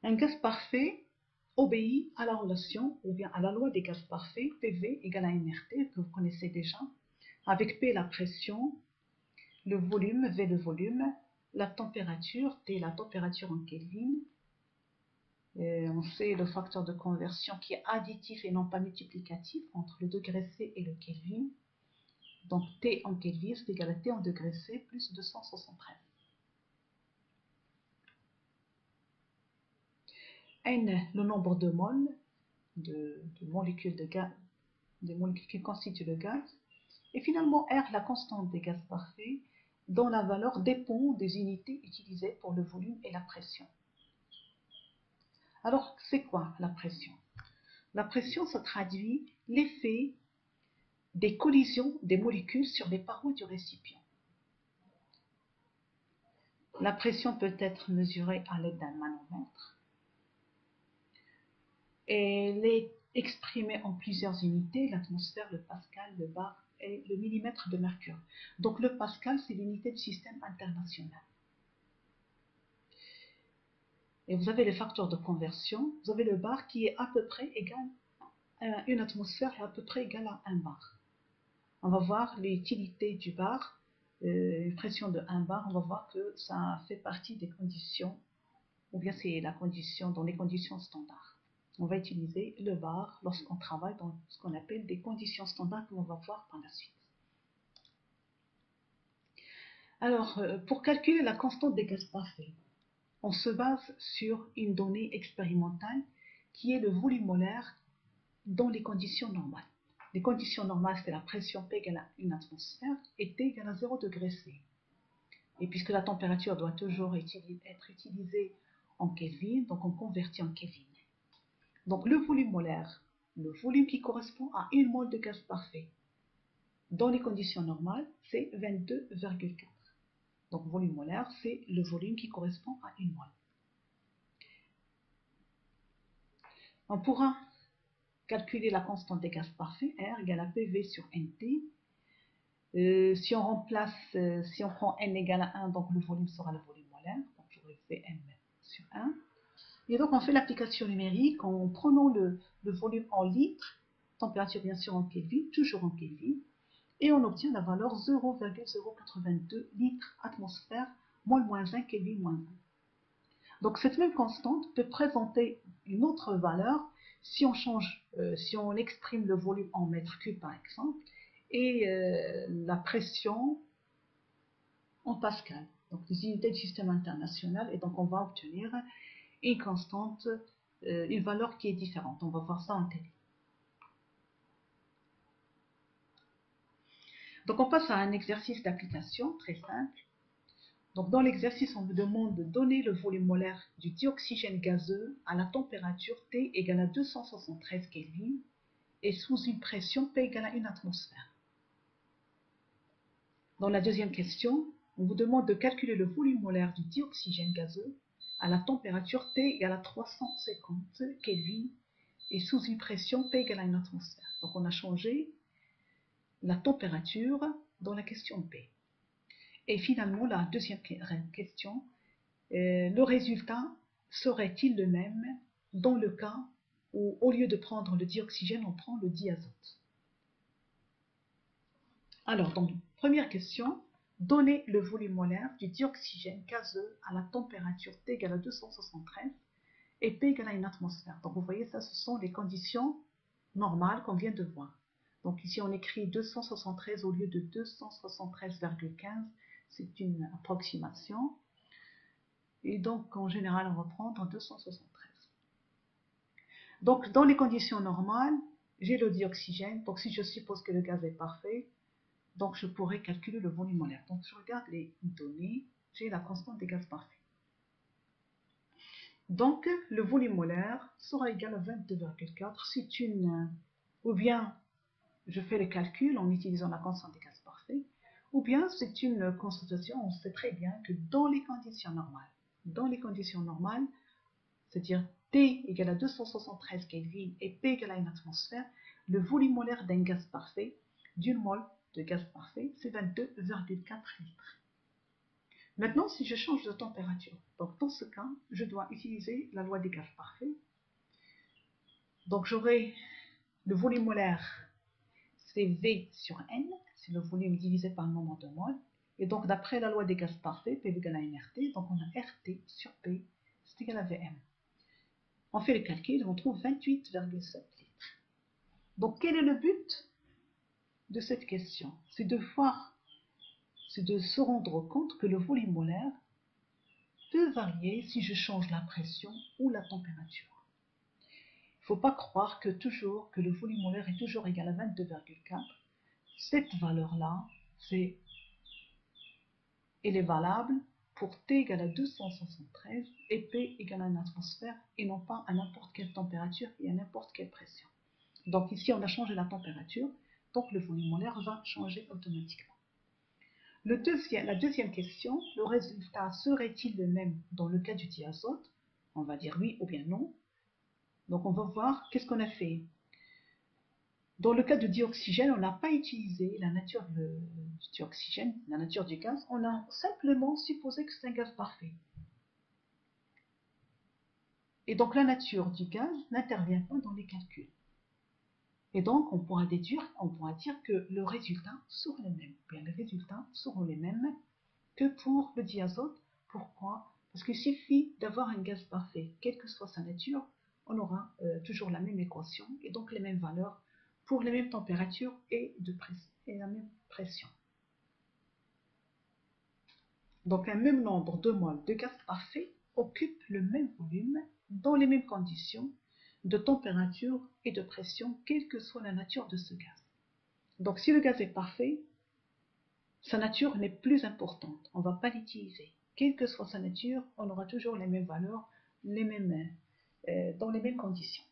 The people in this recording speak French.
Un gaz parfait obéit à la relation ou bien à la loi des gaz parfaits, PV égale à MRT, que vous connaissez déjà, avec P la pression, le volume, V le volume, la température, T la température en Kelvin. On sait le facteur de conversion qui est additif et non pas multiplicatif entre le degré C et le Kelvin. Donc T en Kelvin c'est égal à T en degré C plus 273. N, le nombre de moles, de molécules de gaz, des molécules qui constituent le gaz. Et finalement R, la constante des gaz parfaits, dont la valeur dépend des unités utilisées pour le volume et la pression. Alors, c'est quoi la pression? La pression, ça traduit l'effet des collisions des molécules sur les parois du récipient. La pression peut être mesurée à l'aide d'un manomètre. Elle est exprimée en plusieurs unités, l'atmosphère, le pascal, le bar et le millimètre de mercure. Donc le pascal, c'est l'unité du système international. Et vous avez les facteurs de conversion. Vous avez le bar qui est à peu près égal à une atmosphère est à peu près égale à 1 bar. On va voir l'utilité du bar, une pression de 1 bar, on va voir que ça fait partie des conditions, ou bien c'est la condition dans les conditions standards. On va utiliser le bar lorsqu'on travaille dans ce qu'on appelle des conditions standards qu'on va voir par la suite. Alors, pour calculer la constante des gaz parfaits, on se base sur une donnée expérimentale qui est le volume molaire dans les conditions normales. Les conditions normales, c'est la pression P égale à 1 atmosphère et T égale à 0 degré C. Et puisque la température doit toujours être utilisée en Kelvin, donc on convertit en Kelvin. Donc le volume molaire, le volume qui correspond à 1 mol de gaz parfait, dans les conditions normales, c'est 22,4. Donc volume molaire, c'est le volume qui correspond à 1 mol. On pourra calculer la constante des gaz parfaits, R égale à PV sur NT. Si on remplace, si on prend N égale à 1, donc le volume sera le volume molaire. Donc j'aurai Vm sur 1. Et donc on fait l'application numérique en prenant le volume en litres, température bien sûr en Kelvin, toujours en Kelvin, et on obtient la valeur 0,082 litres atmosphère, mol moins 1, Kelvin moins 1. Donc cette même constante peut présenter une autre valeur si on change, si on exprime le volume en mètres cubes par exemple, et la pression en pascal, donc les unités du système international, et donc on va obtenir une constante, une valeur qui est différente. On va voir ça en télé. Donc on passe à un exercice d'application très simple. Donc dans l'exercice, on vous demande de donner le volume molaire du dioxygène gazeux à la température T égale à 273 Kelvin et sous une pression P égale à 1 atmosphère. Dans la deuxième question, on vous demande de calculer le volume molaire du dioxygène gazeux à la température T égale à 350 Kelvin et sous une pression P égale à 1 atmosphère. Donc on a changé la température dans la question P. Et finalement, la deuxième question, le résultat serait-il le même dans le cas où, au lieu de prendre le dioxygène, on prend le diazote? Alors, donc, première question, donnez le volume molaire du dioxygène gazeux à la température T égale à 273 et P égale à 1 atmosphère. Donc, vous voyez, ça, ce sont les conditions normales qu'on vient de voir. Donc, ici, on écrit 273 au lieu de 273,15. C'est une approximation. Et donc, en général, on va prendre 273. Donc, dans les conditions normales, j'ai le dioxygène. Donc, si je suppose que le gaz est parfait, donc je pourrais calculer le volume molaire. Donc, je regarde les données. J'ai la constante des gaz parfaits. Donc, le volume molaire sera égal à 22,4. C'est une... Ou bien, je fais les calculs en utilisant la constante des gaz parfaits. Ou bien, c'est une constatation. On sait très bien que dans les conditions normales, c'est-à-dire T égale à 273 Kelvin et P égale à 1 atmosphère, le volume molaire d'un gaz parfait, d'une mole de gaz parfait, c'est 22,4 litres. Maintenant, si je change de température, donc dans ce cas, je dois utiliser la loi des gaz parfaits. Donc j'aurai le volume molaire, c'est V sur N, c'est le volume divisé par le nombre de moles. Et donc d'après la loi des gaz parfaits, P égale à MRT, donc on a RT sur P, c'est égal à VM. On fait le calcul, on trouve 28,7 litres. Donc quel est le but de cette question? C'est de se rendre compte que le volume molaire peut varier si je change la pression ou la température. Il ne faut pas croire que le volume molaire est toujours égal à 22,4. Cette valeur-là, elle est valable pour T égale à 273 et P égale à une atmosphère et non pas à n'importe quelle température et à n'importe quelle pression. Donc ici, on a changé la température, donc le volume molaire va changer automatiquement. La deuxième question, le résultat serait-il le même dans le cas du diazote? On va dire oui ou bien non. Donc on va voir qu'est-ce qu'on a fait. Dans le cas de dioxygène, on n'a pas utilisé la nature du dioxygène, la nature du gaz, on a simplement supposé que c'est un gaz parfait. Et donc la nature du gaz n'intervient pas dans les calculs. Et donc on pourra dire que le résultat sera le même. Bien, les résultats seront les mêmes que pour le diazote. Pourquoi? Parce qu'il suffit d'avoir un gaz parfait, quelle que soit sa nature, on aura toujours la même équation et donc les mêmes valeurs pour les mêmes températures et la même pression. Donc un même nombre de moles de gaz parfait occupe le même volume dans les mêmes conditions de température et de pression, quelle que soit la nature de ce gaz. Donc si le gaz est parfait, sa nature n'est plus importante, on ne va pas l'utiliser. Quelle que soit sa nature, on aura toujours les mêmes valeurs, dans les mêmes conditions.